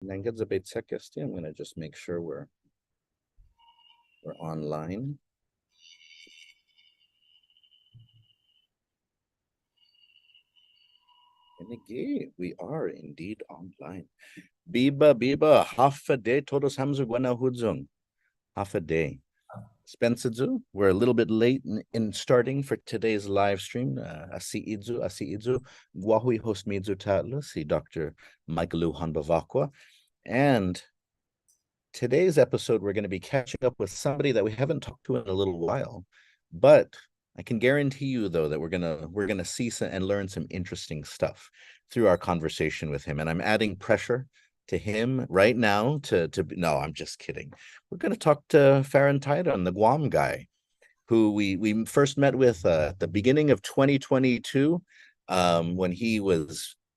I'm gonna just make sure we're online. And again, we are indeed online. Biba, half a day, todos hamzu guana hudzung. Half a day. Spencer, we're a little bit late in starting for today's live stream. Asi idzu, Guahui host midzu tatla, see Dr. Michaelu Hanbavakwa. And today's episode, we're going to be catching up with somebody that we haven't talked to in a little while, but I can guarantee you though that we're gonna see and learn some interesting stuff through our conversation with him. And I'm adding pressure to him right now to no, I'm just kidding. We're gonna talk to Farron Taijeron, the Guam guy, who we first met with at the beginning of 2022, when he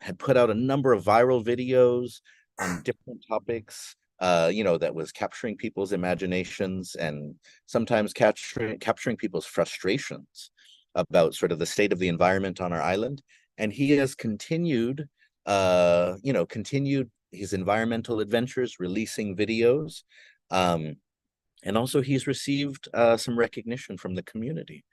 had put out a number of viral videos on different topics, that was capturing people's imaginations and sometimes capturing people's frustrations about sort of the state of the environment on our island. And he has continued his environmental adventures, releasing videos. And also he's received some recognition from the community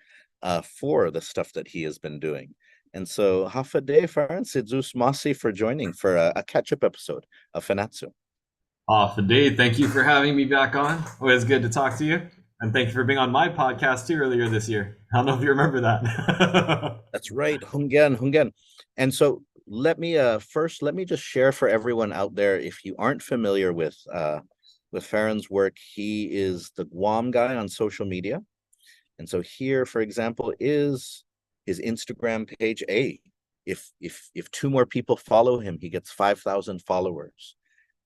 for the stuff that he has been doing. And so Hafa de Farron Sidzus Masi for joining for a catch-up episode of Fanatsu. Fade, thank you for having me back on. Always good to talk to you. And thank you for being on my podcast too earlier this year. I don't know if you remember that. That's right, Hungen. And so let me just share for everyone out there, if you aren't familiar with Farron's work, he is the Guam guy on social media. And so here, for example, is his Instagram page. If two more people follow him, he gets 5,000 followers.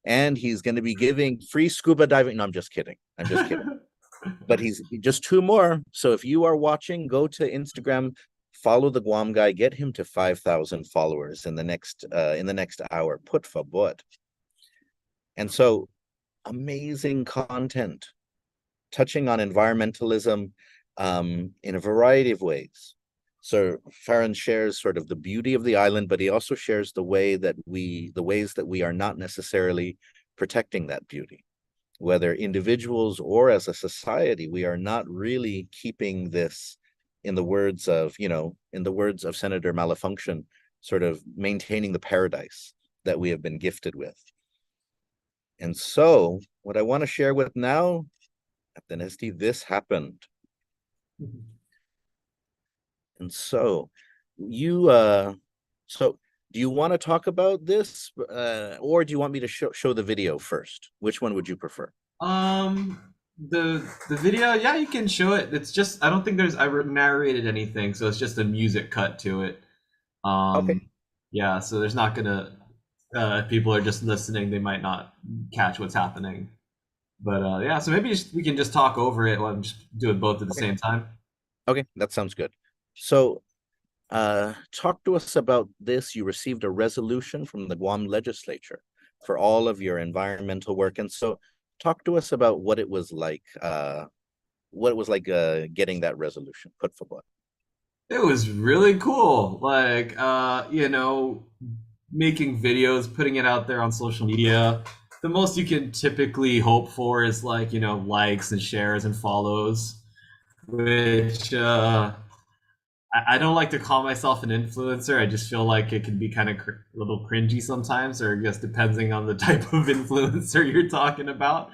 And he's going to be giving free scuba diving. No, I'm just kidding. But he's just two more. So if you are watching, go to Instagram, follow the Guam guy, get him to 5,000 followers in the next hour. Put for bud. And so amazing content touching on environmentalism in a variety of ways. So Farron shares sort of the beauty of the island, but he also shares the ways that we are not necessarily protecting that beauty. Whether individuals or as a society, we are not really keeping this, in the words of Senator Malafunction, sort of maintaining the paradise that we have been gifted with. And so what I want to share with now, this happened. And so do you want to talk about this, or do you want me to show the video first? Which one would you prefer? The video, yeah, you can show it. It's just I don't think I narrated anything, so it's just a music cut to it. Okay. Yeah, so there's not gonna if people are just listening, they might not catch what's happening. But yeah, so maybe we can just talk over it while I'm just doing both at the same time. Okay, that sounds good. So talk to us about this. You received a resolution from the Guam legislature for all of your environmental work. And so talk to us about what it was like getting that resolution put forward. It was really cool. Like making videos, putting it out there on social media. The most you can typically hope for is likes and shares and follows, which I don't like to call myself an influencer. I just feel like it can be kind of a little cringy sometimes, or I guess depending on the type of influencer you're talking about.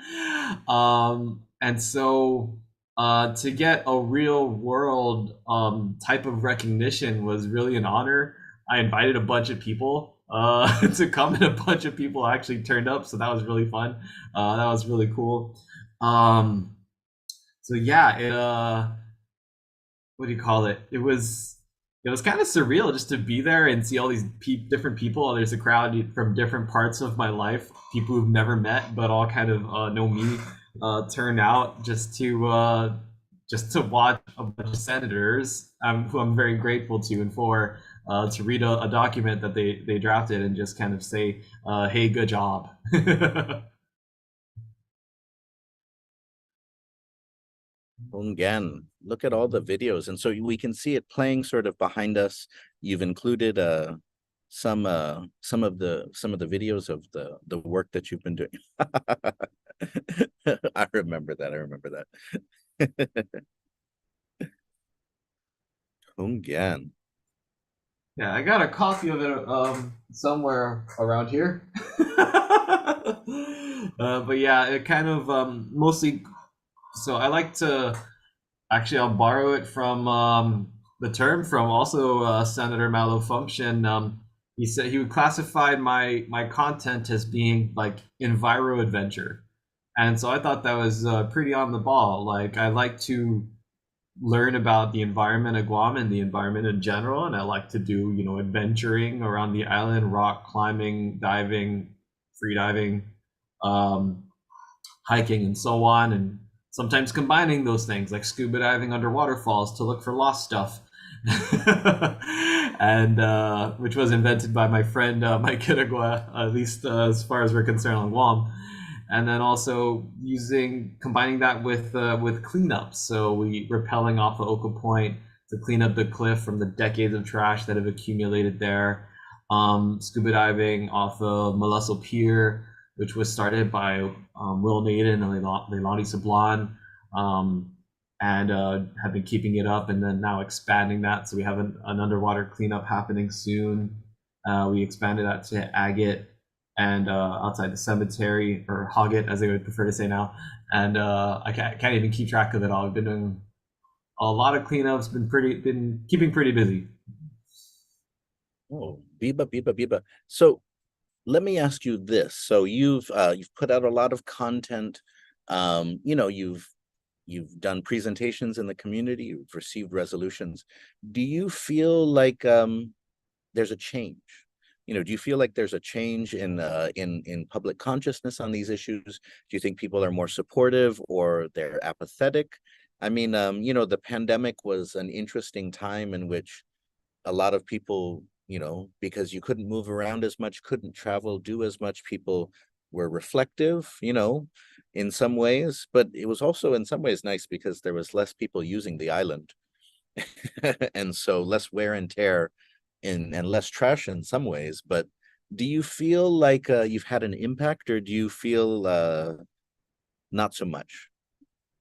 And so to get a real world type of recognition was really an honor. I invited a bunch of people to come, and a bunch of people actually turned up, so that was really fun. That was really cool. So yeah, what do you call it? It was kind of surreal just to be there and see all these different people. There's a crowd from different parts of my life, people who've never met but all kind of know me, turn out just to watch a bunch of senators, who I'm very grateful to and for, to read a document that they drafted and just kind of say, "Hey, good job." Again, look at all the videos. And so we can see it playing sort of behind us. You've included some of the videos of the work that you've been doing. I remember that. I remember that. Hungyan. Yeah, I got a copy of it somewhere around here. But yeah, it kind of mostly. So I like to actually I'll borrow it from the term from also Senator Malfunction. He said he would classify my content as being like enviro adventure, and so I thought that was pretty on the ball. Like I like to learn about the environment of Guam and the environment in general. And I like to do, adventuring around the island, rock climbing, diving, free diving, um, hiking, and so on. And sometimes combining those things like scuba diving under waterfalls to look for lost stuff. And which was invented by my friend Mike Kitagua, at least as far as we're concerned on Guam. And then also combining that with cleanups. So we rappelling off of Oka Point to clean up the cliff from the decades of trash that have accumulated there. Scuba diving off of Molluso Pier, which was started by Will Naden and Leilani Sablan, and have been keeping it up and then now expanding that. So we have an underwater cleanup happening soon. We expanded that to Agate and outside the cemetery, or Hoggett as they would prefer to say now. And I can't even keep track of it all. I've been doing a lot of cleanups, been keeping pretty busy. Oh, Biba, Biba, Biba. So let me ask you this. So you've put out a lot of content. You've done presentations in the community, you've received resolutions. Do you feel like there's a change? Do you feel like there's a change in public consciousness on these issues? Do you think people are more supportive or they're apathetic? I mean, the pandemic was an interesting time in which a lot of people, because you couldn't move around as much, couldn't travel, do as much, people were reflective, in some ways, but it was also in some ways nice because there was less people using the island. And so less wear and tear and less trash in some ways. But do you feel like you've had an impact, or do you feel not so much?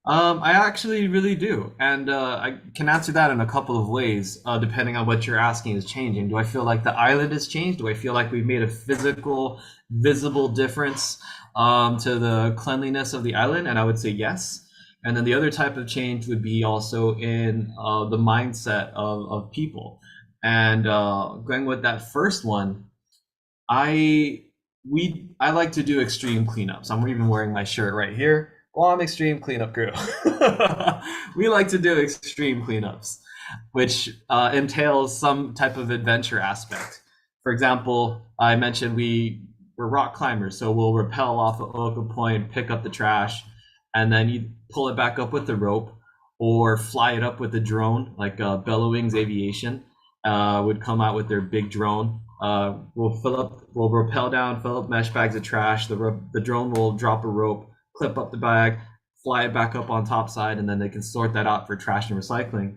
I actually really do, and I can answer that in a couple of ways, depending on what you're asking is changing. Do I feel like the island has changed? Do I feel like we've made a physical, visible difference to the cleanliness of the island? And I would say yes. And then the other type of change would be also in the mindset of people. And going with that first one, I I like to do extreme cleanups. I'm even wearing my shirt right here. Guam Extreme Cleanup Crew. We like to do extreme cleanups, which entails some type of adventure aspect. For example, I mentioned we're rock climbers, so we'll rappel off of Oka Point, pick up the trash, and then you pull it back up with the rope, or fly it up with a drone, like Bellowings Aviation would come out with their big drone. We'll rappel down, fill up mesh bags of trash. The drone will drop a rope, clip up the bag, fly it back up on top side, and then they can sort that out for trash and recycling.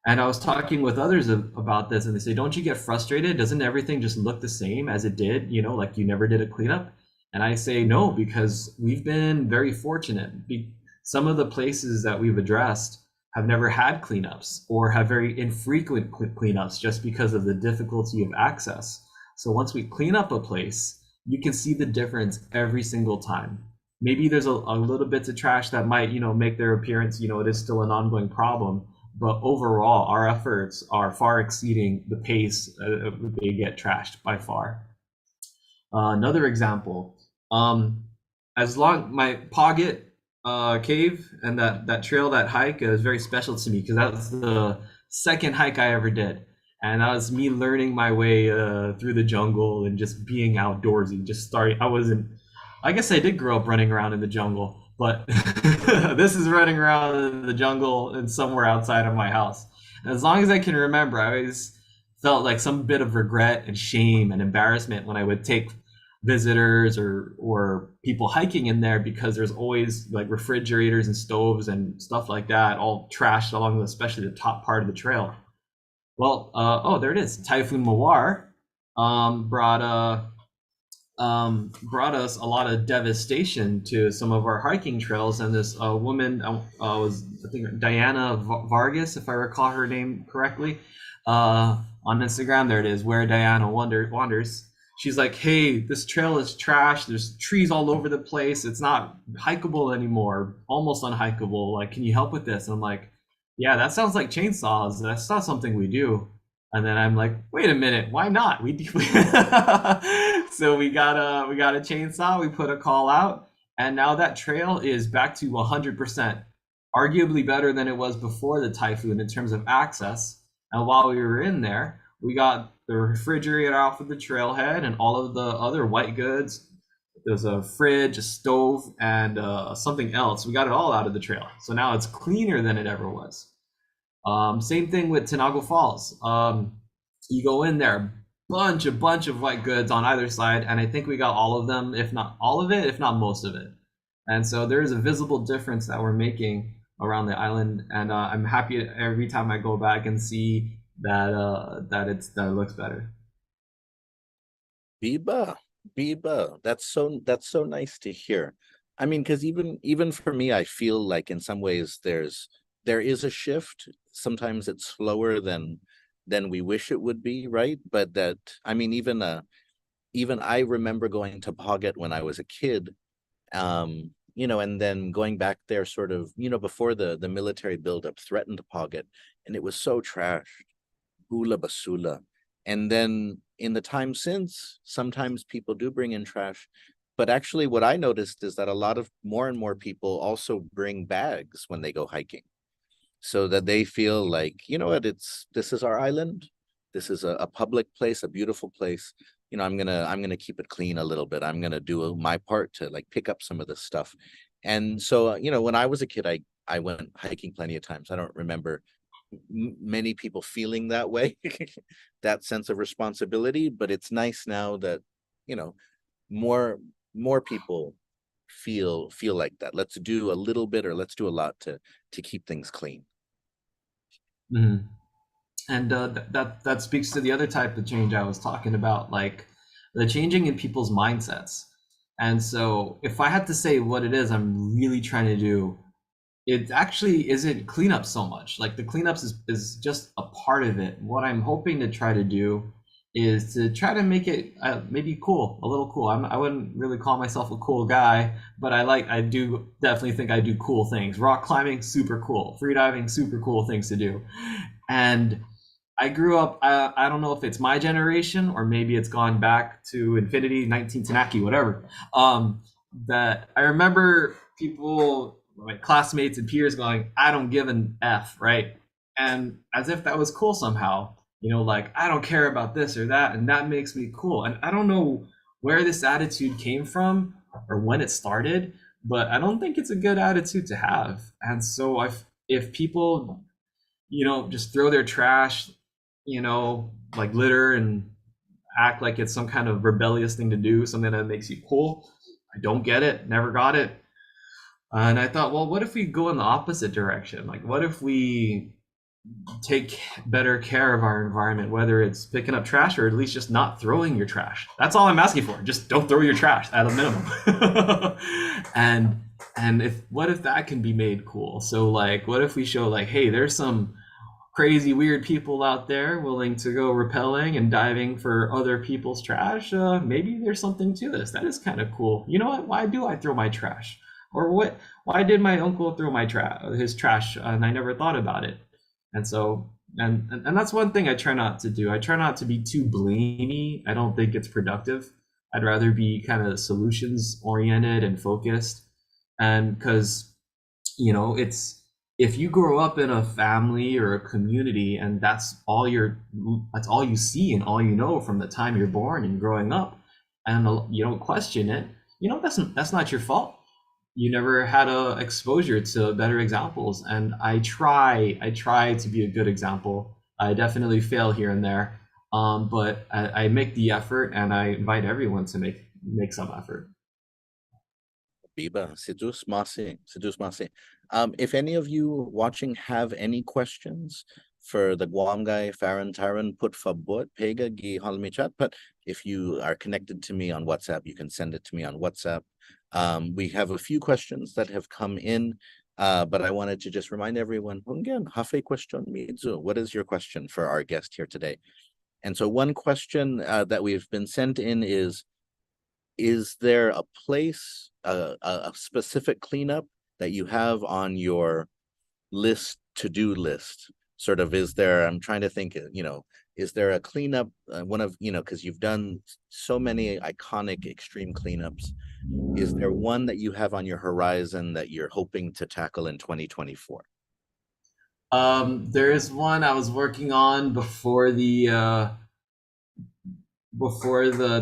And I was talking with others about this, and they say, don't you get frustrated? Doesn't everything just look the same as it did, like you never did a cleanup? And I say no, because we've been very fortunate. Some of the places that we've addressed have never had cleanups or have very infrequent cleanups just because of the difficulty of access. So once we clean up a place, you can see the difference every single time. Maybe there's a little bits of trash that might, make their appearance, it is still an ongoing problem. But overall, our efforts are far exceeding the pace they get trashed by far. Another example, as long my Poggett cave and that trail, that hike is very special to me because that was the second hike I ever did, and that was me learning my way through the jungle and just being outdoorsy. Just starting, I guess I did grow up running around in the jungle, but this is running around in the jungle and somewhere outside of my house. And as long as I can remember, I always felt like some bit of regret and shame and embarrassment when I would take visitors or people hiking in there, because there's always like refrigerators and stoves and stuff like that all trashed along especially the top part of the trail. Well, oh, there it is, Typhoon Moir. brought brought us a lot of devastation to some of our hiking trails. And this woman was, I think, Diana Vargas, if I recall her name correctly, on Instagram. There it is, where Diana wanders. She's like, "Hey, this trail is trash. There's trees all over the place. It's not hikeable anymore. Almost unhikeable. Like, can you help with this?" And I'm like, "Yeah, that sounds like chainsaws. That's not something we do." And then I'm like, wait a minute, why not? We do. So we got a chainsaw. We put a call out, and now that trail is back to 100%, arguably better than it was before the typhoon in terms of access. And while we were in there, we got the refrigerator off of the trailhead and all of the other white goods. There's a fridge, a stove, and something else. We got it all out of the trail. So now it's cleaner than it ever was. Same thing with Tinago Falls. You go in there, bunch of white goods on either side, and I think we got all of them, if not all of it, if not most of it. And so there is a visible difference that we're making around the island, and I'm happy every time I go back and see that that it looks better. Biba, Biba, that's so nice to hear. I mean, because even for me, I feel like in some ways there is a shift. Sometimes it's slower than we wish it would be, right? But that, I mean, even I remember going to Paget when I was a kid, and then going back there sort of, before the military buildup threatened Paget, and it was so trashed, hula basula. And then in the time since, sometimes people do bring in trash. But actually, what I noticed is that a lot of more and more people also bring bags when they go hiking, so that they feel like, you know what, this is our island. This is a public place, a beautiful place. I'm gonna keep it clean a little bit. I'm gonna do my part to like pick up some of this stuff. And so, when I was a kid, I went hiking plenty of times. I don't remember many people feeling that way, that sense of responsibility. But it's nice now that, you know, more more people feel like that. Let's do a little bit, or let's do a lot to keep things clean. Mhm. And that speaks to the other type of change I was talking about, like the changing in people's mindsets. And so, if I had to say what it is I'm really trying to do, it actually isn't cleanup so much. Like the cleanups is just a part of it. What I'm hoping to try to do is to try to make it maybe cool, a little cool. I wouldn't really call myself a cool guy, but I do definitely think I do cool things. Rock climbing, super cool. Freediving, super cool things to do. And I grew up, I don't know if it's my generation or maybe it's gone back to infinity, 19 Tanaki, whatever. That I remember people, my classmates and peers going, I don't give an F, right? And as if that was cool somehow, like I don't care about this or that, and that makes me cool. And I don't know where this attitude came from or when it started, but I don't think it's a good attitude to have. And so if people just throw their trash, like litter and act like it's some kind of rebellious thing to do, something that makes you cool. I don't get it, never got it. And I thought, well, what if we go in the opposite direction? Like, what if we take better care of our environment, whether it's picking up trash or at least just not throwing your trash? That's all I'm asking for. Just don't throw your trash at a minimum. and if what if that can be made cool? So like, what if we show like, hey, there's some crazy weird people out there willing to go rappelling and diving for other people's trash. Maybe there's something to this. That is kind of cool. You know what? Why do I throw my trash? Or what? Why did my uncle throw his trash and I never thought about it? And so, and that's one thing I try not to do. I try not to be too blamey. I don't think it's productive. I'd rather be kind of solutions oriented and focused. And because it's, if you grow up in a family or a community and that's all you see and all you know from the time you're born and growing up, and you don't question it, that's not your fault. You never had a exposure to better examples, and I try to be a good example. I definitely fail here and there, but I make the effort, and I invite everyone to make some effort. Biba, Sidus Masi, Sidus Masi. If any of you watching have any questions, for the Guam guy, Farron Taijeron, put fabot pega gi halmi chat. But if you are connected to me on WhatsApp, you can send it to me on WhatsApp. We have a few questions that have come in, but I wanted to just remind everyone, "Hungen, hafe question mizu." What is your question for our guest here today? And so one question that we've been sent in is there a place, a specific cleanup that you have on your to-do list? Sort of, is there, I'm trying to think, is there a cleanup, one of, because you've done so many iconic extreme cleanups. Is there one that you have on your horizon that you're hoping to tackle in 2024? There is one I was working on before the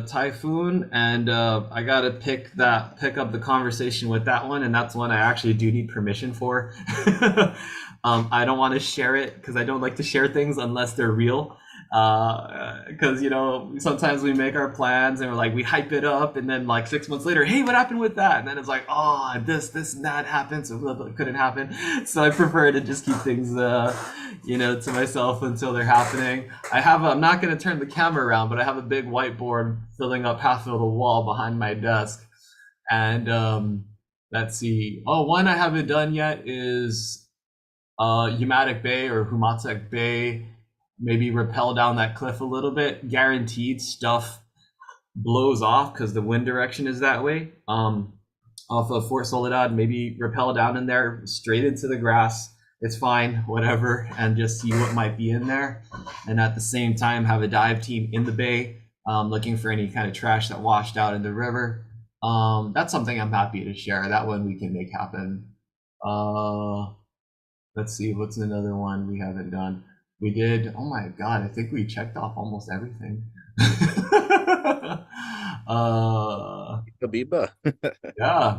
typhoon, and I gotta pick up the conversation with that one, and that's one I actually do need permission for. I don't want to share it because I don't like to share things unless they're real. Because sometimes we make our plans and we hype it up, and then like 6 months later, hey, what happened with that? And then it's like, oh, this and that happened, so it couldn't happen. So I prefer to just keep things to myself until they're happening. I'm not going to turn the camera around, but I have a big whiteboard filling up half of the wall behind my desk. And let's see. Oh, one I haven't done yet is Yamatic Bay or Humatek Bay. Maybe rappel down that cliff a little bit. Guaranteed stuff blows off because the wind direction is that way. Off of Fort Soledad, maybe rappel down in there straight into the grass. It's fine, whatever, and just see what might be in there. And at the same time, have a dive team in the bay, looking for any kind of trash that washed out in the river. That's something I'm happy to share. That one we can make happen. Let's see, what's another one we haven't done? We did, oh my God, I think we checked off almost everything. Kabiba.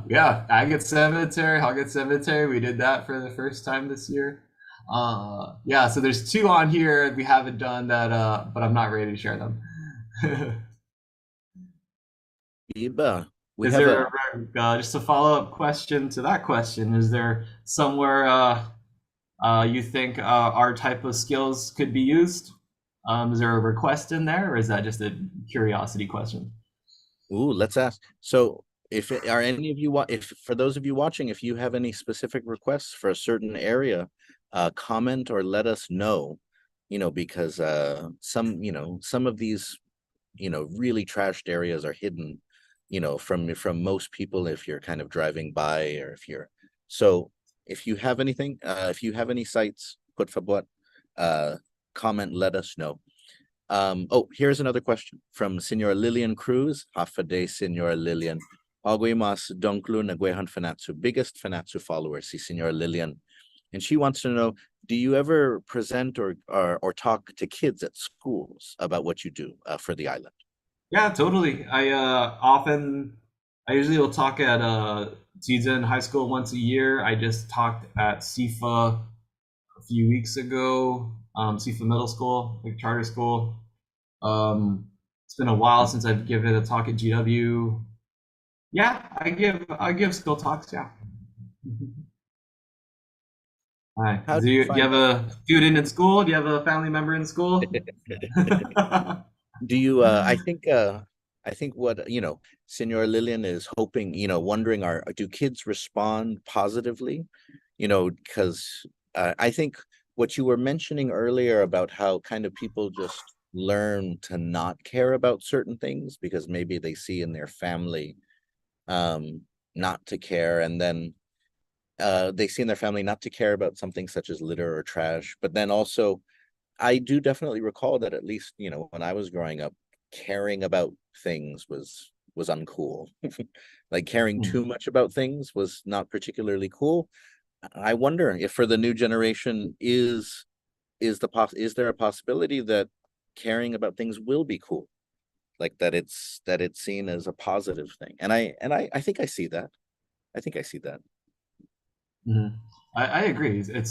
yeah. Agate Cemetery. We did that for the first time this year. Yeah, so there's two on here we haven't done that, but I'm not ready to share them. Biba. Is there just a follow-up question to that question? Is there somewhere you think our type of skills could be used? Is there a request in there, or is that just a curiosity question? Ooh, let's ask. So any of you, for those of you watching, if you have any specific requests for a certain area, comment or let us know, because some of these, really trashed areas are hidden, from most people if you're kind of driving by, or if you have anything, if you have any sites, put fabot, comment, let us know. Oh, here's another question from Senora Lillian Cruz. Hafa day, Senora Lillian. Agui mas donklu nagwehan fanatsu, biggest fanatsu follower, si Senora Lillian. And she wants to know, do you ever present or talk to kids at schools about what you do for the island? Yeah, totally. I usually will talk at season high school once a year. I just talked at SIFA a few weeks ago, SIFA Middle School, like charter school. It's been a while since I've given a talk at GW. Yeah, I give school talks. Yeah. Hi. Do you have a student in school? Do you have a family member in school? Do you? I think what Senor Lillian is hoping, wondering, do kids respond positively? Because I think what you were mentioning earlier about how kind of people just learn to not care about certain things because maybe they see in their family not to care, and then they see in their family not to care about something such as litter or trash. But then also, I do definitely recall that at least, when I was growing up, caring about things was uncool. Like caring too much about things was not particularly cool. I wonder if for the new generation is there a possibility that caring about things will be cool, like that it's seen as a positive thing. And I think I see that. Mm-hmm. I agree. It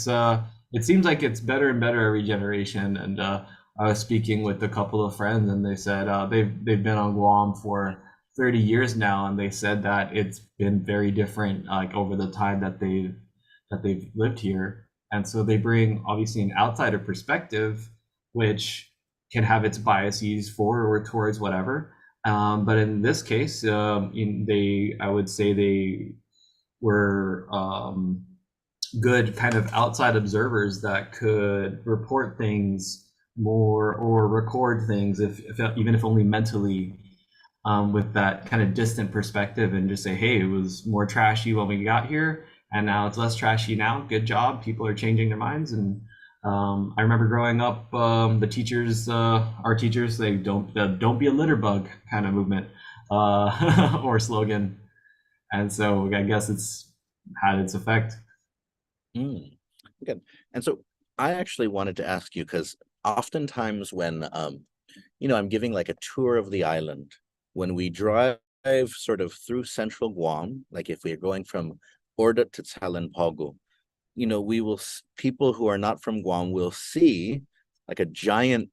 seems like it's better and better every generation. And I was speaking with a couple of friends, and they said they've been on Guam for 30 years now, and they said that it's been very different, like over the time that they've lived here. And so they bring obviously an outsider perspective, which can have its biases for or towards whatever. But in this case, I would say they were good kind of outside observers that could report things more or record things, if even if only mentally, with that kind of distant perspective, and just say, hey, it was more trashy when we got here, and now it's less trashy now. Good job. People are changing their minds. And I remember growing up, the teachers, our teachers, they don't be a litter bug kind of movement or slogan. And so I guess it's had its effect. Mm, good. And so I actually wanted to ask you because oftentimes when I'm giving like a tour of the island, when we drive sort of through central Guam, like if we're going from Orda to Talanpago, people who are not from Guam will see like a giant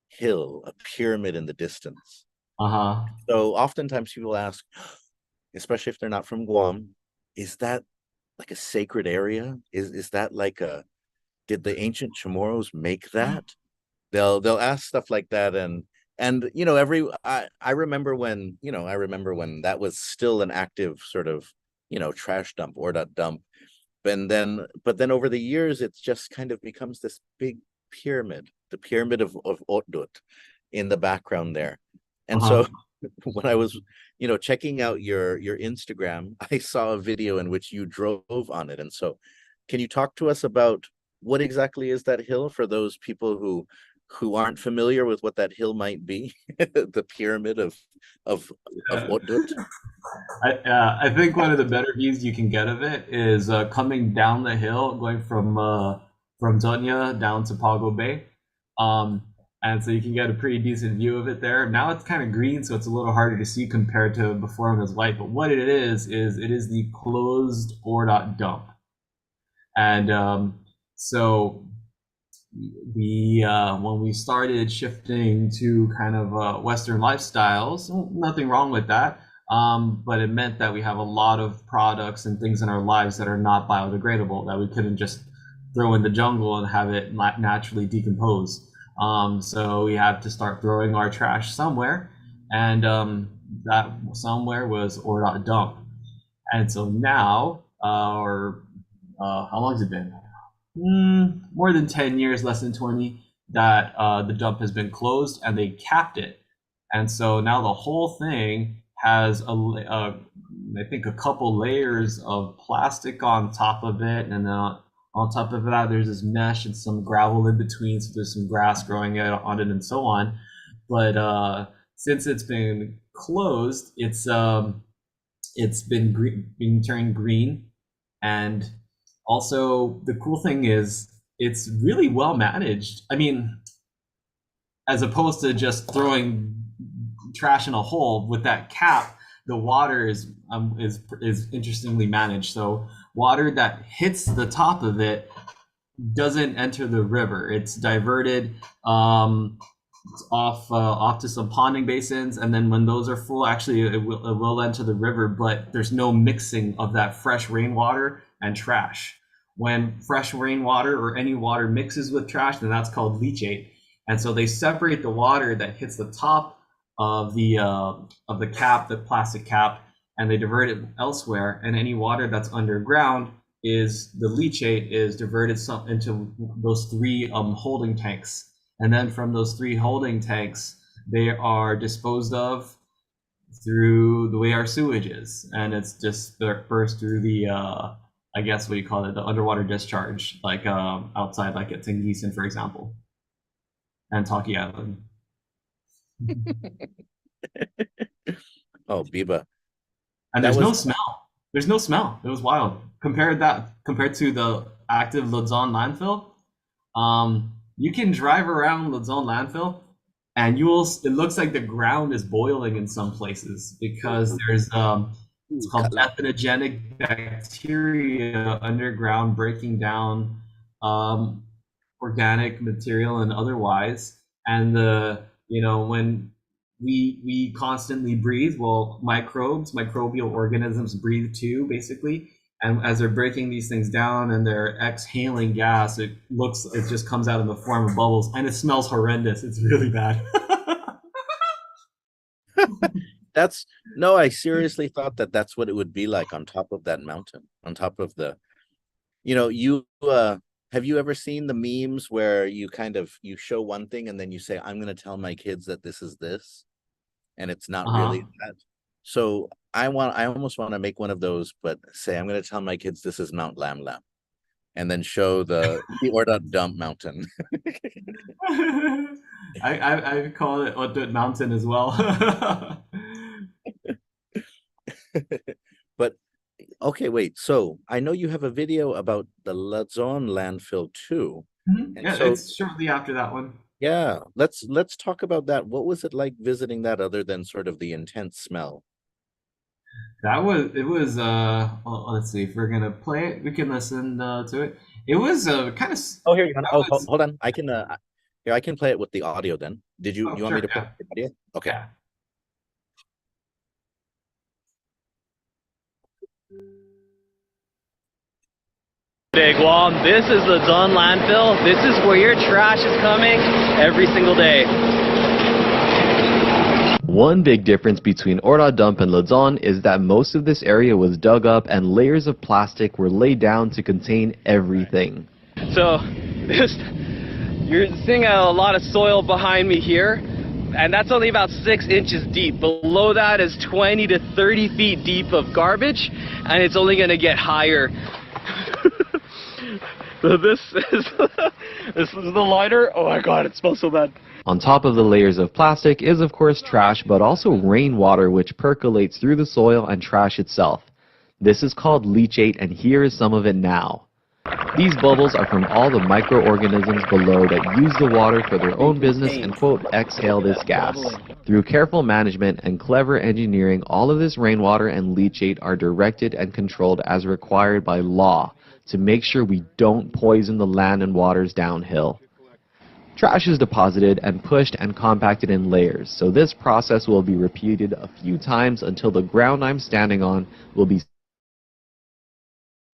hill, a pyramid in the distance. Uh-huh. So oftentimes people ask, especially if they're not from Guam, is that like a sacred area? Is that like a did the ancient Chamorros make that? They'll ask stuff like that, and I remember when that was still an active sort of trash dump or that dump. And then but then over the years it's just kind of becomes this big pyramid, the pyramid of Otdut in the background there. And so Uh-huh. when I was checking out your Instagram, I saw a video in which you drove on it. And so can you talk to us about what exactly is that hill for those people who aren't familiar with what that hill might be? The pyramid of of Yeah. Otdut. I think one of the better views you can get of it is coming down the hill, going from Donya down to Pago Bay, um, and so you can get a pretty decent view of it there. Now it's kind of green, so it's a little harder to see compared to before when it was white. But what it is it is the closed ORDOT dump, and so we when we started shifting to kind of Western lifestyles, nothing wrong with that. But it meant that we have a lot of products and things in our lives that are not biodegradable, that we couldn't just throw in the jungle and have it naturally decompose. So we had to start throwing our trash somewhere, and that somewhere was ORDOT dump. And so now, or how long has it been? More than 10 years, less than 20, that the dump has been closed and they capped it. And so now the whole thing has I think a couple layers of plastic on top of it. And then on top of that, there's this mesh and some gravel in between. So there's some grass growing on it and so on. But since it's been closed, it's been being turned green. And also, the cool thing is it's really well managed. I mean, as opposed to just throwing trash in a hole with that cap, the water is interestingly managed. So water that hits the top of it doesn't enter the river. It's diverted off to some ponding basins, and then when those are full, actually it will enter the river. But there's no mixing of that fresh rainwater and trash. When fresh rainwater or any water mixes with trash, then that's called leachate. And so they separate the water that hits the top of the cap, the plastic cap, and they divert it elsewhere. And any water that's underground is the leachate is diverted into those three holding tanks. And then from those three holding tanks, they are disposed of through the way our sewage is. And it's just first through the I guess what you call it, the underwater discharge, like outside, like at Tingisan, for example, and Taki Island. Oh, Biba. And That there's no was smell. There's no smell. It was wild. Compared to the active Lon Landfill, you can drive around Lon Landfill, and it looks like the ground is boiling in some places because there's it's called Katla. ethynogenic bacteria underground breaking down organic material and otherwise. And when we constantly breathe, well, microbial organisms breathe too, basically. And as they're breaking these things down and they're exhaling gas, it just comes out in the form of bubbles, and it smells horrendous. It's really bad. That's no, I seriously thought that that's what it would be like on top of that mountain, on top of the, you have you ever seen the memes where you kind of you show one thing and then you say, I'm going to tell my kids that this is this, and it's not really Uh-huh. that. So I almost want to make one of those, but say I'm going to tell my kids this is Mount Lam Lam, and then show the Ordot Dump Mountain. I call it Otut Mountain as well. But okay, wait. So I know you have a video about the Luzon landfill too. Mhm. And Yeah, so it's shortly after that one. yeah, let's talk about that. What was it like visiting that other than sort of the intense smell? Well, let's see if we're gonna play it, we can listen to it. It was kind of Oh, here you go. that Oh, was hold on. I can here I can play it with the audio then. oh You want me sure, to play yeah. the audio? Okay. Yeah. Hey Guam, this is the Lon Landfill. This is where your trash is coming every single day. One big difference between Orda Dump and Luzon is that most of this area was dug up and layers of plastic were laid down to contain everything. So you're seeing a lot of soil behind me here, and that's only about 6 inches deep. Below that is 20 to 30 feet deep of garbage, and it's only going to get higher. So this is this is the lighter. Oh my god, it smells so bad. On top of the layers of plastic is of course trash, but also rainwater which percolates through the soil and trash itself. This is called leachate, and here is some of it now. These bubbles are from all the microorganisms below that use the water for their own business and quote exhale this gas. Through careful management and clever engineering, all of this rainwater and leachate are directed and controlled as required by law to make sure we don't poison the land and waters downhill. Trash is deposited and pushed and compacted in layers, so this process will be repeated a few times until the ground I'm standing on will be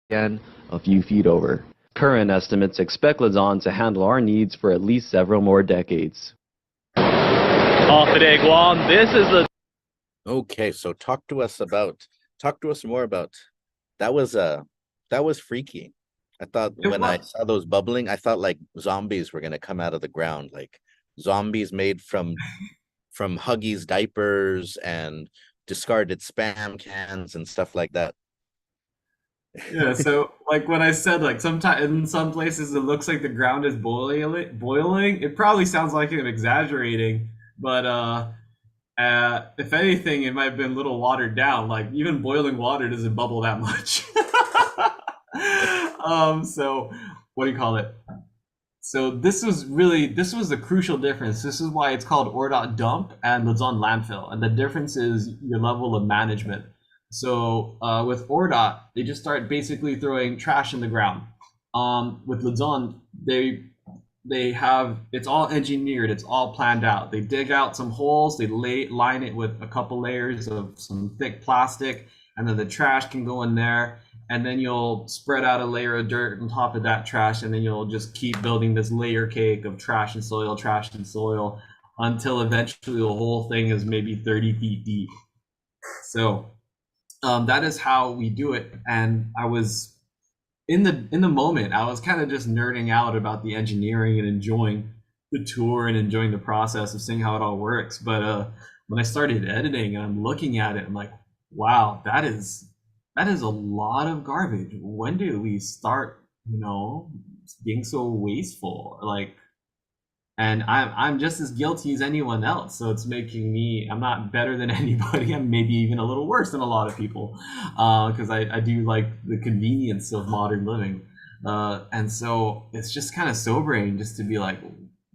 again a few feet over. Current estimates expect Luzon to handle our needs for at least several more decades. All today, Guam, this is the Okay, so talk to us more about that was freaky. I thought It when I was. saw those bubbling, I thought like zombies were gonna come out of the ground, like zombies made from Huggies diapers and discarded spam cans and stuff like that. Yeah, so like when I said like sometimes in some places it looks like the ground is boiling, it probably sounds like I'm exaggerating, but if anything, it might have been a little watered down. Like even boiling water doesn't bubble that much. So what do you call it? So this was the crucial difference. This is why it's called ORDOT dump and Luzon landfill. And the difference is your level of management. So with ORDOT, they just start basically throwing trash in the ground. With Luzon, they have it's all engineered, it's all planned out. They dig out some holes, they line it with a couple layers of some thick plastic, and then the trash can go in there, and then you'll spread out a layer of dirt on top of that trash, and then you'll just keep building this layer cake of trash and soil until eventually the whole thing is maybe 30 feet deep. So that is how we do it. And I was in the moment, I was kind of just nerding out about the engineering and enjoying the tour and enjoying the process of seeing how it all works. But when I started editing and I'm looking at it, I'm like, wow, that is a lot of garbage. When do we start, being so wasteful? Like, and I'm just as guilty as anyone else. So it's making me, I'm not better than anybody. I'm maybe even a little worse than a lot of people, because I do like the convenience of modern living. And so it's just kind of sobering just to be like,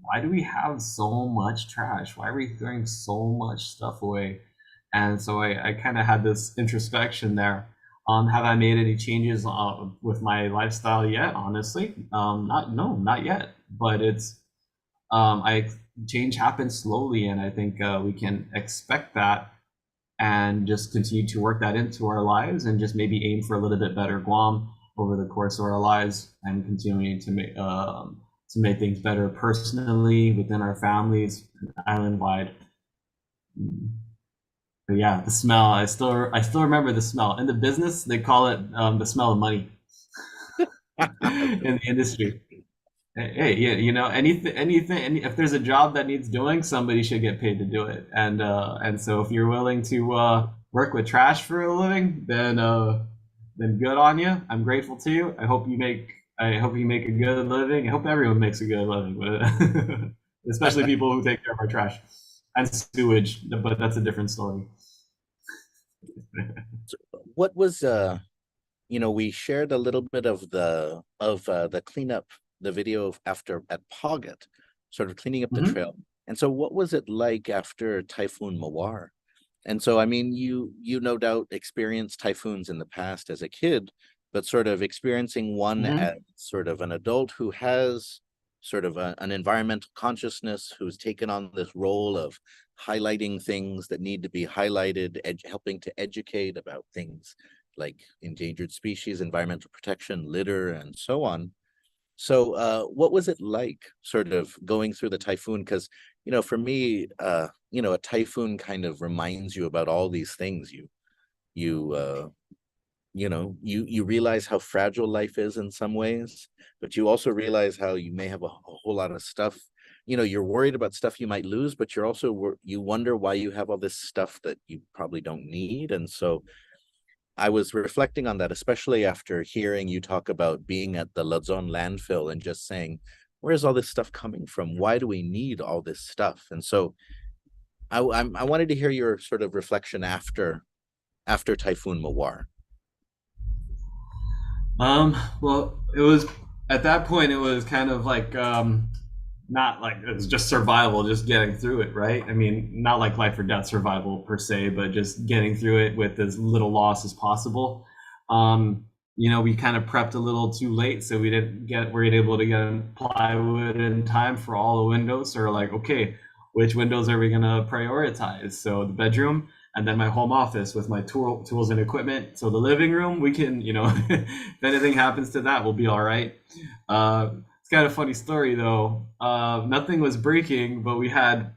why do we have so much trash? Why are we throwing so much stuff away? And so I kind of had this introspection there. Have I made any changes with my lifestyle yet? Honestly, not yet. But it's I change happens slowly, and I think we can expect that and just continue to work that into our lives, and just maybe aim for a little bit better Guam over the course of our lives, and continuing to make things better personally within our families, island wide. But yeah, the smell. I still remember the smell. In the business, they call it the smell of money in the industry. Hey, yeah, if there's a job that needs doing, somebody should get paid to do it. And so if you're willing to work with trash for a living, then good on you. I'm grateful to you. I hope you make a good living. I hope everyone makes a good living, but especially people who take care of our trash and sewage. But that's a different story. What was we shared a little bit of the cleanup, the video of after at Pocket, sort of cleaning up the trail. And so what was it like after Typhoon Moir? And so, I mean, you no doubt experienced typhoons in the past as a kid, but sort of experiencing one as sort of an adult who has sort of an environmental consciousness, who's taken on this role of highlighting things that need to be highlighted, helping to educate about things like endangered species, environmental protection, litter, and so on. So what was it like sort of going through the typhoon? Because, for me, a typhoon kind of reminds you about all these things. You you realize how fragile life is in some ways, but you also realize how you may have a whole lot of stuff. You're worried about stuff you might lose, but you're also, you wonder why you have all this stuff that you probably don't need. And so I was reflecting on that, especially after hearing you talk about being at the Lon Landfill and just saying, where's all this stuff coming from? Why do we need all this stuff? And so I wanted to hear your sort of reflection after Typhoon Mawar. Well, it was at that point, it was kind of like not like it was just survival, just getting through it, right? I mean, not like life or death survival per se, but just getting through it with as little loss as possible. We kind of prepped a little too late, so weren't able to get plywood in time for all the windows. So we're like, okay, which windows are we gonna prioritize? So the bedroom, and then my home office with my tools and equipment. So the living room, we can, if anything happens to that, we'll be all right. It's kind of a funny story though. Nothing was breaking, but we had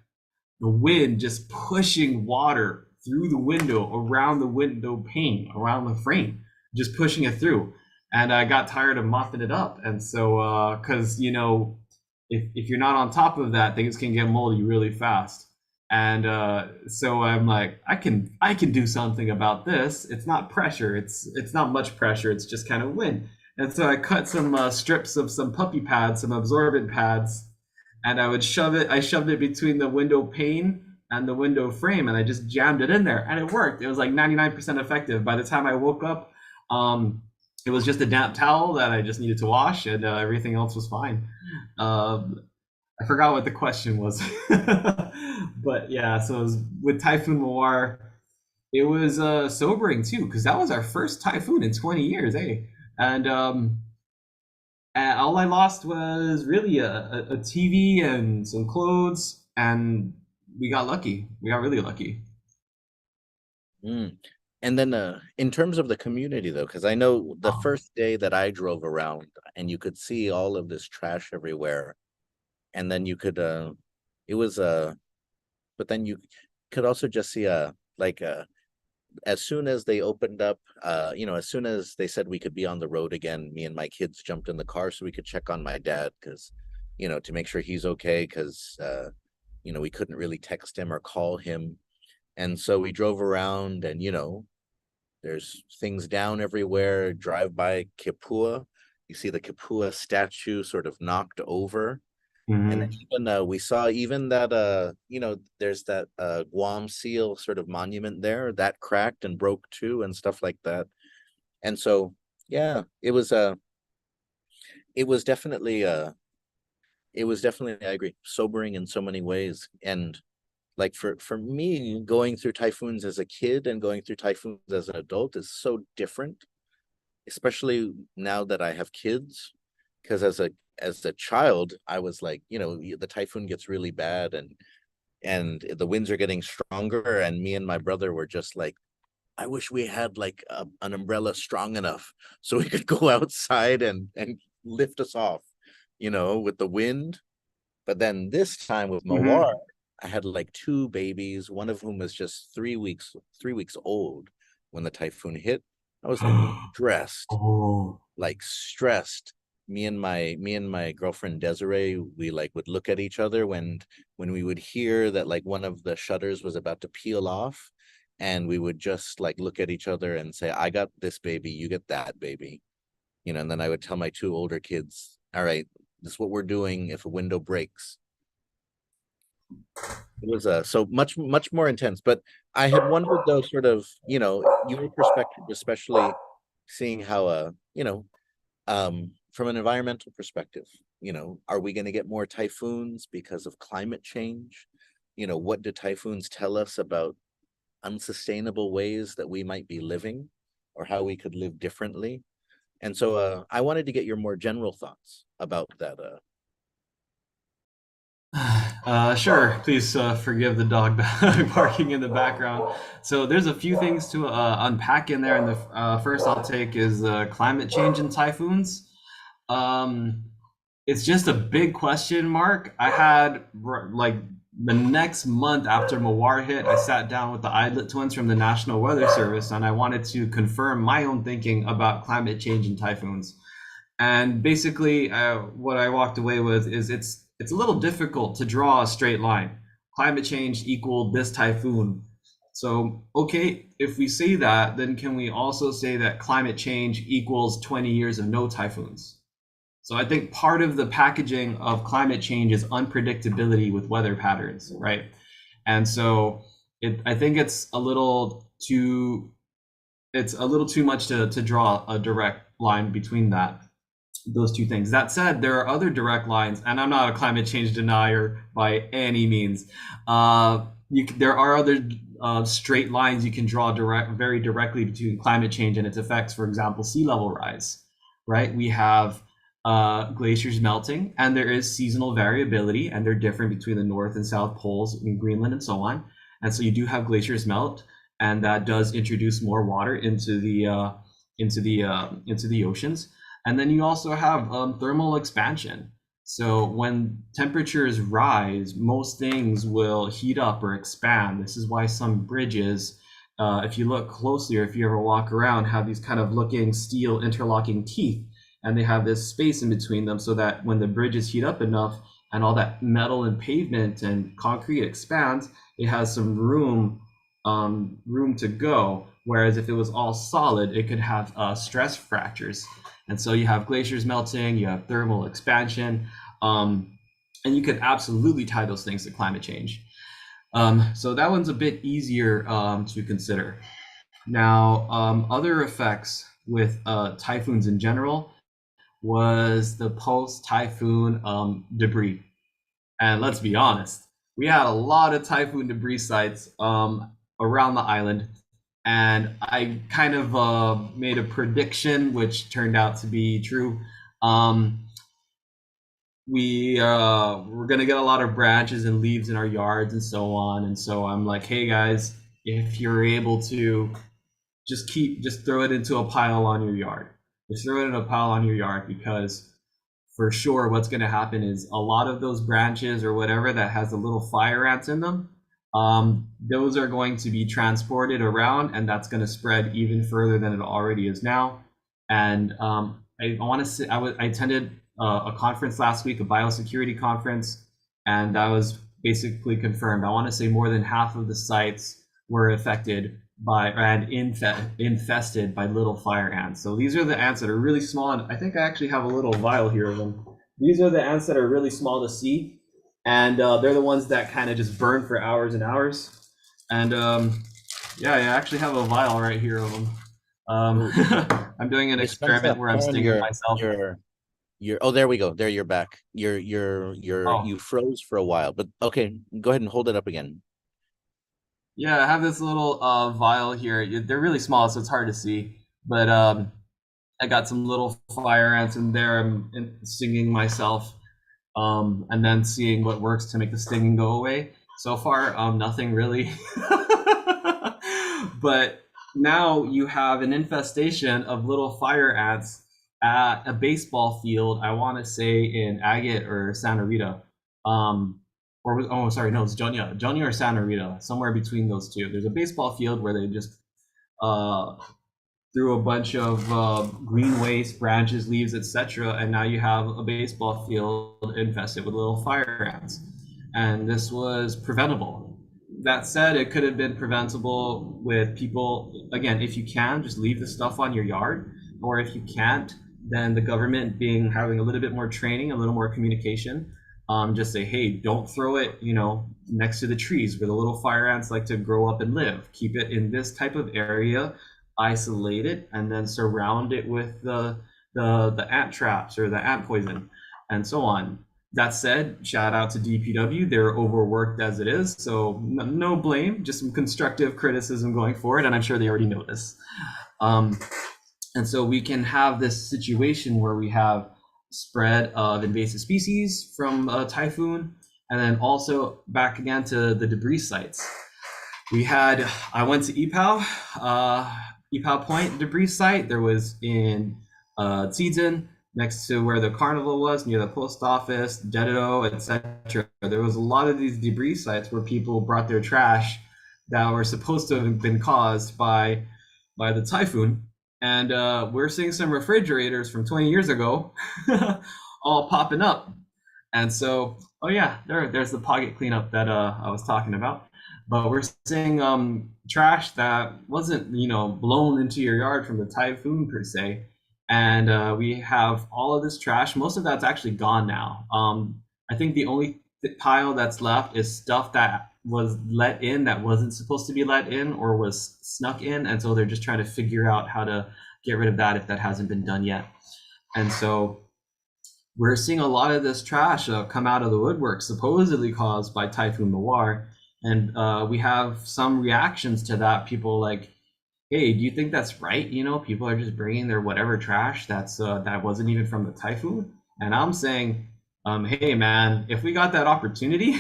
the wind just pushing water through the window, around the window pane, around the frame, just pushing it through. And I got tired of mopping it up. And so, because, if you're not on top of that, things can get moldy really fast. And so I'm like, I can do something about this. It's not pressure. It's not much pressure. It's just kind of wind. And so I cut some strips of some puppy pads, some absorbent pads, and I shoved it between the window pane and the window frame, and I just jammed it in there, and it worked. It was like 99% effective. By the time I woke up, it was just a damp towel that I just needed to wash, and everything else was fine. I forgot what the question was, but yeah. So it was, with Typhoon Moir, it was sobering too, because that was our first typhoon in 20 years, eh? And all I lost was really a TV and some clothes, and we got lucky. We got really lucky. And then in terms of the community, though, because I know the first day that I drove around and you could see all of this trash everywhere, and then you could, it was, but then you could also just see as soon as they opened up, as soon as they said we could be on the road again, me and my kids jumped in the car so we could check on my dad, because, to make sure he's okay, because, we couldn't really text him or call him. And so we drove around, and, there's things down everywhere. Drive by Kipua, you see the Kipua statue sort of knocked over. And then even we saw even that there's that Guam seal sort of monument there that cracked and broke too, and stuff like that. And so yeah, it was definitely I agree, sobering in so many ways. And like for me, going through typhoons as a kid and going through typhoons as an adult is so different, especially now that I have kids. Because as a child, I was like, the typhoon gets really bad, and and the winds are getting stronger, and me and my brother were just like, I wish we had like an umbrella strong enough so we could go outside and lift us off, with the wind. But then this time with Moir, I had like two babies, one of whom was just 3 weeks old when the typhoon hit. I was stressed, Oh. like stressed. Me and my girlfriend Desiree, we like would look at each other when we would hear that like one of the shutters was about to peel off, and we would just like look at each other and say, I got this baby, you get that baby. And then I would tell my two older kids, all right, this is what we're doing if a window breaks. It was so much more intense. But I had wondered though, sort of, your perspective, especially seeing how from an environmental perspective, are we going to get more typhoons because of climate change? What do typhoons tell us about unsustainable ways that we might be living, or how we could live differently? And so I wanted to get your more general thoughts about that. Sure. Please forgive the dog barking in the background. So there's a few things to unpack in there, and the first I'll take is climate change and typhoons. It's just a big question mark. I had like the next month after Moir hit, I sat down with the Eidlet twins from the National Weather Service, and I wanted to confirm my own thinking about climate change and typhoons. And basically, what I walked away with is it's a little difficult to draw a straight line. Climate change equaled this typhoon. So, okay, if we say that, then can we also say that climate change equals 20 years of no typhoons? So I think part of the packaging of climate change is unpredictability with weather patterns, right? And so I think it's a little too much to draw a direct line between those two things. That said, there are other direct lines, and I'm not a climate change denier by any means. There are other straight lines you can draw very directly between climate change and its effects. For example, sea level rise, right? We have glaciers melting, and there is seasonal variability, and they're different between the North and South poles in Greenland and so on. And so you do have glaciers melt, and that does introduce more water into the oceans. And then you also have thermal expansion. So when temperatures rise, most things will heat up or expand. This is why some bridges, if you look closely or if you ever walk around, have these kind of looking steel interlocking teeth, and they have this space in between them so that when the bridges heat up enough and all that metal and pavement and concrete expands, it has some room to go. Whereas if it was all solid, it could have stress fractures. And so you have glaciers melting, you have thermal expansion, and you could absolutely tie those things to climate change. So that one's a bit easier to consider. Now, other effects with typhoons in general was the post-typhoon debris. And let's be honest, we had a lot of typhoon debris sites around the island. And I kind of made a prediction, which turned out to be true. We're going to get a lot of branches and leaves in our yards and so on. And so I'm like, hey guys, if you're able to just throw it into a pile on your yard. Just throw it in a pile on your yard, because for sure what's going to happen is a lot of those branches or whatever that has the little fire ants in them, those are going to be transported around, and that's going to spread even further than it already is now. And I want to say I attended a conference last week, a biosecurity conference, and that was basically confirmed. I want to say more than half of the sites were affected by and infested by little fire ants. So these are the ants that are really small, and I think I actually have a little vial here of them. These are the ants that are really small to see. And they're the ones that kind of just burn for hours and hours. And yeah, I actually have a vial right here of them. I'm doing an experiment where I'm stinging myself. Oh, there we go. There, you're back. You froze for a while, but okay, go ahead and hold it up again. Yeah, I have this little vial here. They're really small, so it's hard to see. But I got some little fire ants in there. I'm stinging myself. And then seeing what works to make the stinging go away. So far, nothing really. But now you have an infestation of little fire ants at a baseball field. I want to say in Agate or Santa Rita. Oh, sorry, no, it's Jonia or Santa Rita, somewhere between those two. There's a baseball field where they just uh, threw a bunch of green waste, branches, leaves, etc., and now you have a baseball field infested with little fire ants. And this was preventable. That said, it could have been preventable with people, again, if you can, just leave the stuff on your yard, or if you can't, then the government having a little bit more training, a little more communication, just say, hey, don't throw it, next to the trees where the little fire ants like to grow up and live. Keep it in this type of area, isolate it, and then surround it with the ant traps or the ant poison, and so on. That said, shout out to DPW. They're overworked as it is, so no blame, just some constructive criticism going forward, and I'm sure they already know this. And so we can have this situation where we have spread of invasive species from Typhoon, and then also back again to the debris sites. I went to EPOW Point debris site. There was in Taijeron, next to where the carnival was, near the post office, Dededo, etc. There was a lot of these debris sites where people brought their trash that were supposed to have been caused by the typhoon. And we're seeing some refrigerators from 20 years ago all popping up. And so, oh yeah, there's the pocket cleanup that I was talking about. But we're seeing trash that wasn't, blown into your yard from the typhoon per se. And we have all of this trash. Most of that's actually gone now. I think the only pile that's left is stuff that was let in that wasn't supposed to be let in or was snuck in. And so they're just trying to figure out how to get rid of that if that hasn't been done yet. And so we're seeing a lot of this trash come out of the woodwork, supposedly caused by Typhoon Moir. And we have some reactions to that. People like, hey, do you think that's right? People are just bringing their whatever trash that wasn't even from the typhoon. And I'm saying, hey man, if we got that opportunity,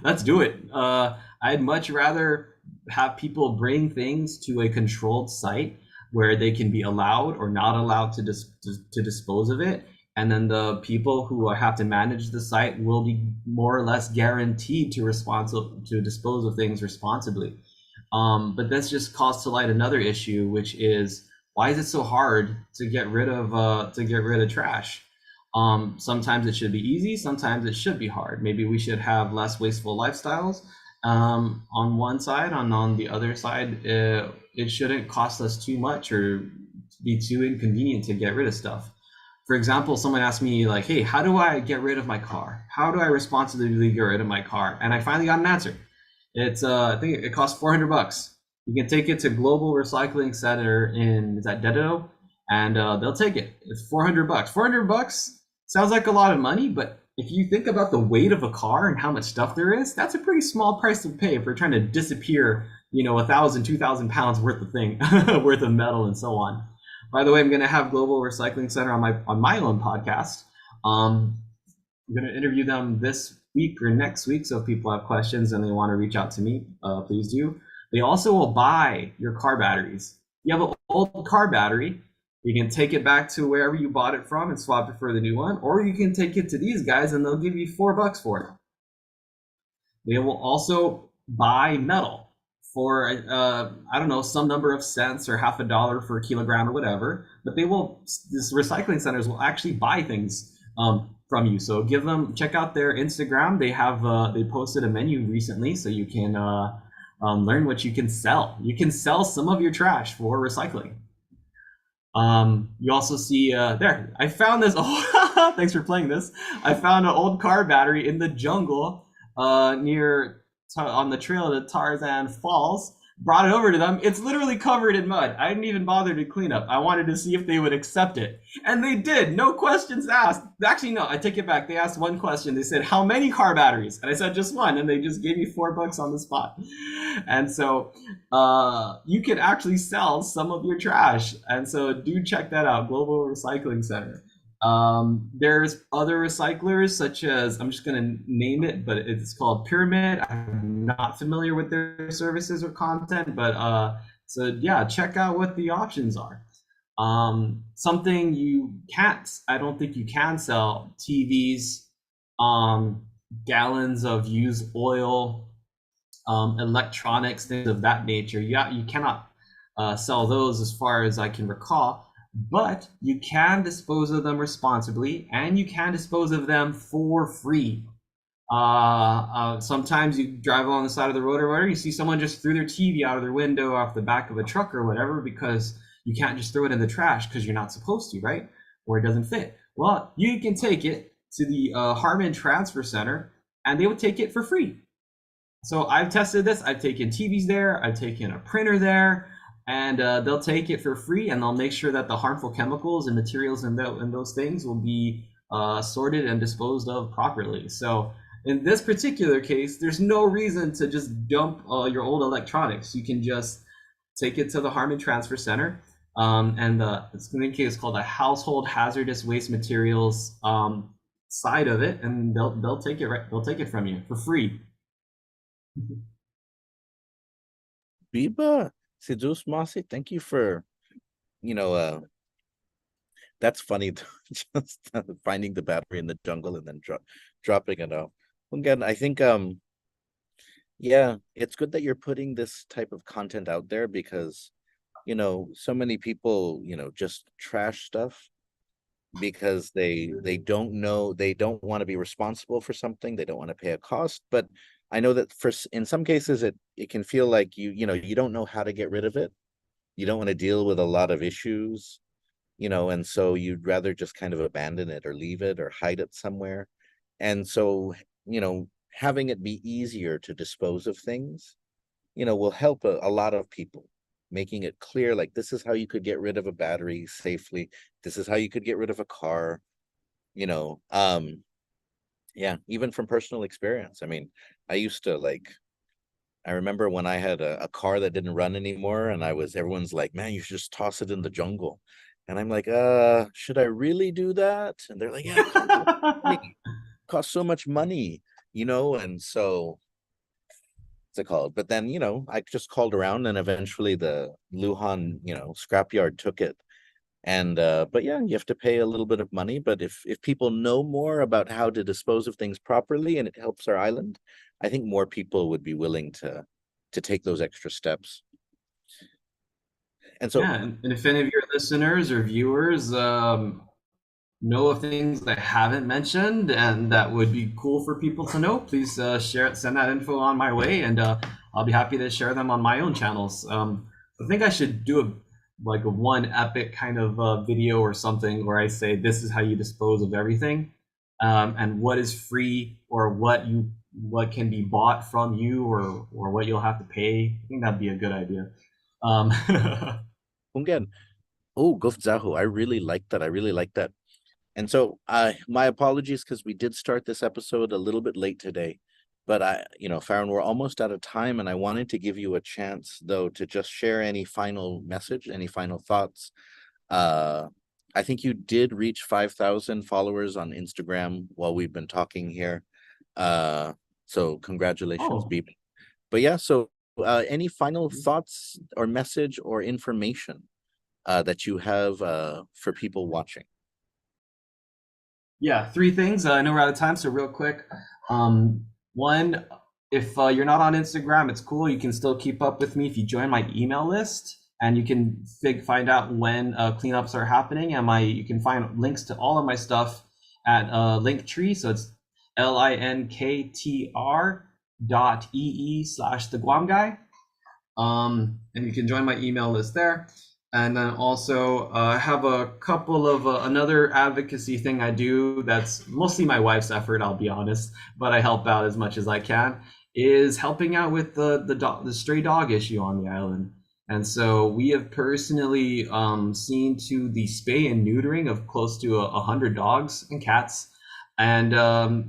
let's do it. I'd much rather have people bring things to a controlled site where they can be allowed or not allowed to dispose of it. And then the people who have to manage the site will be more or less guaranteed to dispose of things responsibly. But this just calls to light another issue, which is, why is it so hard to get rid of trash? Sometimes it should be easy, sometimes it should be hard. Maybe we should have less wasteful lifestyles on one side, on the other side, it shouldn't cost us too much or be too inconvenient to get rid of stuff. For example, someone asked me like, hey, how do I get rid of my car? How do I responsibly get rid of my car? And I finally got an answer. It's I think it costs $400. You can take it to Global Recycling Center is that Dededo, and they'll take it. It's $400. $400 sounds like a lot of money, but if you think about the weight of a car and how much stuff there is, that's a pretty small price to pay if we're trying to disappear, 1,000, 2,000 pounds worth of worth of metal and so on. By the way, I'm going to have Global Recycling Center on my own podcast. I'm going to interview them this week or next week. So if people have questions and they want to reach out to me, please do. They also will buy your car batteries. You have an old car battery, you can take it back to wherever you bought it from and swap it for the new one, or you can take it to these guys and they'll give you $4 for it. They will also buy metal for I don't know, some number of cents or half a dollar for a kilogram or whatever, but these recycling centers will actually buy things from you. So check out their Instagram. They posted a menu recently, so you can learn what you can sell. You can sell some of your trash for recycling. You also see there, I found this. Oh, thanks for playing this. I found an old car battery in the jungle on the trail to Tarzan Falls. Brought it over to them. It's literally covered in mud. I didn't even bother to clean up. I wanted to see if they would accept it. And they did. No questions asked. Actually, no, I take it back. They asked one question. They said, how many car batteries? And I said, just one. And they just gave me $4 on the spot. And so you can actually sell some of your trash. And so do check that out, Global Recycling Center. There's other recyclers such as, I'm just going to name it, but it's called Pyramid. I'm not familiar with their services or content, but so yeah, check out what the options are. Something you can't, I don't think you can sell TVs, gallons of used oil, electronics, things of that nature. You cannot sell those as far as I can recall, but you can dispose of them responsibly and you can dispose of them for free. Sometimes you drive along the side of the road or whatever, you see someone just threw their TV out of their window off the back of a truck or whatever, because you can't just throw it in the trash because you're not supposed to, right? Or it doesn't fit. Well, you can take it to the Harmon Transfer Center and they would take it for free. So I've tested this. I've taken TVs there. I've taken a printer there, and they'll take it for free, and they'll make sure that the harmful chemicals and materials in those things will be sorted and disposed of properly. So in this particular case, there's no reason to just dump your old electronics. You can just take it to the Harmon Transfer Center, and it's in case called the Household Hazardous Waste Materials side of it, and they'll take it they'll take it from you for free. Biba, Sidus Masi, thank you for, that's funny, just finding the battery in the jungle and then dropping it off. Again, I think, yeah, it's good that you're putting this type of content out there because, so many people, just trash stuff because they don't know, they don't want to be responsible for something, they don't want to pay a cost. But I know that in some cases it can feel like you don't know how to get rid of it. You don't want to deal with a lot of issues, and so you'd rather just kind of abandon it or leave it or hide it somewhere. And so, having it be easier to dispose of things, will help a lot of people, making it clear, like, this is how you could get rid of a battery safely. This is how you could get rid of a car, yeah, even from personal experience. I mean, I used to I remember when I had a car that didn't run anymore and everyone's like, man, you should just toss it in the jungle. And I'm like, should I really do that? And they're like, yeah, it costs so much money, and so what's it called? But then, I just called around and eventually the Lujan, scrapyard took it. And but yeah, you have to pay a little bit of money. But if people know more about how to dispose of things properly and it helps our island, I think more people would be willing to take those extra steps. And so, yeah, and if any of your listeners or viewers know of things I haven't mentioned and that would be cool for people to know, please send that info on my way, and I'll be happy to share them on my own channels. I think I should do a one epic kind of video or something where I say this is how you dispose of everything, and what is free or what can be bought from you or what you'll have to pay. I think that'd be a good idea. Again, oh, Gofzahu, I really like that. I really like that. And so my apologies because we did start this episode a little bit late today. But Farron, we're almost out of time, and I wanted to give you a chance, though, to just share any final message, any final thoughts. I think you did reach 5,000 followers on Instagram while we've been talking here. So congratulations, Beep. But yeah, so any final thoughts or message or information that you have for people watching? Yeah, 3 things. I know we're out of time, so real quick. One, if you're not on Instagram, it's cool. You can still keep up with me if you join my email list, and you can find out when cleanups are happening. And you can find links to all of my stuff at Linktree. So it's linktr.ee/the Guam guy. And you can join my email list there. And then also I have a couple of another advocacy thing I do that's mostly my wife's effort, I'll be honest, but I help out as much as I can, is helping out with the stray dog issue on the island. And so we have personally seen to the spay and neutering of close to 100 dogs and cats, and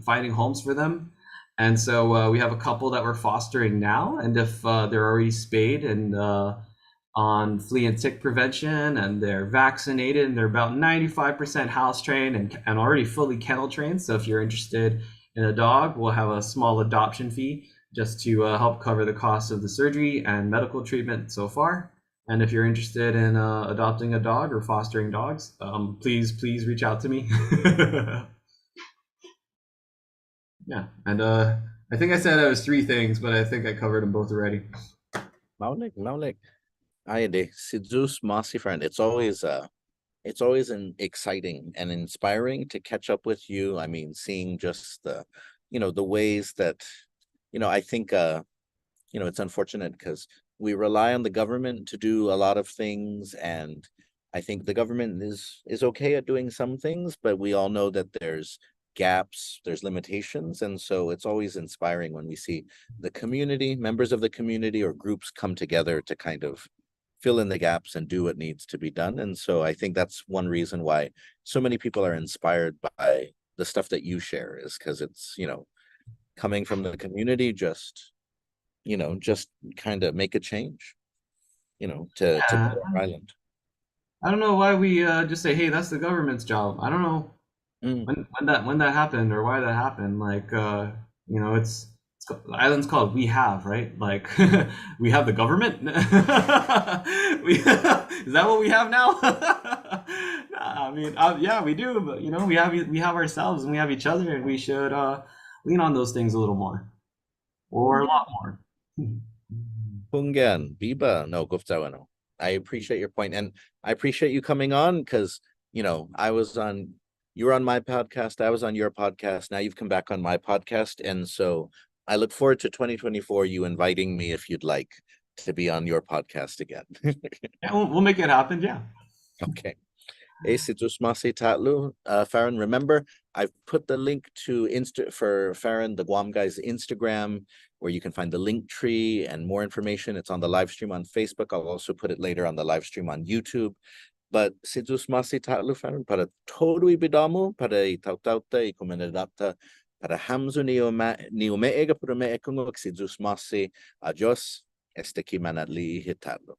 finding homes for them. And so we have a couple that we're fostering now, and if they're already spayed and on flea and tick prevention, and they're vaccinated, and they're about 95% house trained and already fully kennel trained. So if you're interested in a dog, we'll have a small adoption fee just to help cover the cost of the surgery and medical treatment so far. And if you're interested in adopting a dog or fostering dogs, please reach out to me. Yeah, and I think I said it was 3 things, but I think I covered them both already. Maulik. Ayade, si Zeus Mossy friend. It's always exciting and inspiring to catch up with you. I mean, seeing just the, the ways that, I think it's unfortunate because we rely on the government to do a lot of things, and I think the government is okay at doing some things, but we all know that there's gaps, there's limitations, and so it's always inspiring when we see the community, members of the community or groups come together to kind of fill in the gaps and do what needs to be done. And so I think that's one reason why so many people are inspired by the stuff that you share, is because it's, coming from the community, just kind of make a change, to better our island. I don't know why we just say, hey, that's the government's job. I don't know when that happened or why that happened. Like it's the island's called We Have, right? Like we have the government. Is that what we have now? Nah, I mean, yeah, we do, but we have ourselves and we have each other, and we should lean on those things a little more, or a lot more. Pungan, Biba, no, Guftawa, I appreciate your point, and I appreciate you coming on because you were on my podcast, I was on your podcast, now you've come back on my podcast, and so I look forward to 2024, you inviting me if you'd like to be on your podcast again. Yeah, we'll make it happen. Yeah. Okay. Farron, remember, I've put the link to for Farron, the Guam guy's Instagram, where you can find the link tree and more information. It's on the live stream on Facebook. I'll also put it later on the live stream on YouTube. But si Diyos masi tatlo, Farron, para todo ibidamu, para itautauta, ikumenadapta, para hamzu ni umeega puro me ekungok si Diyos masi, adios, este ki manadli hitatlo.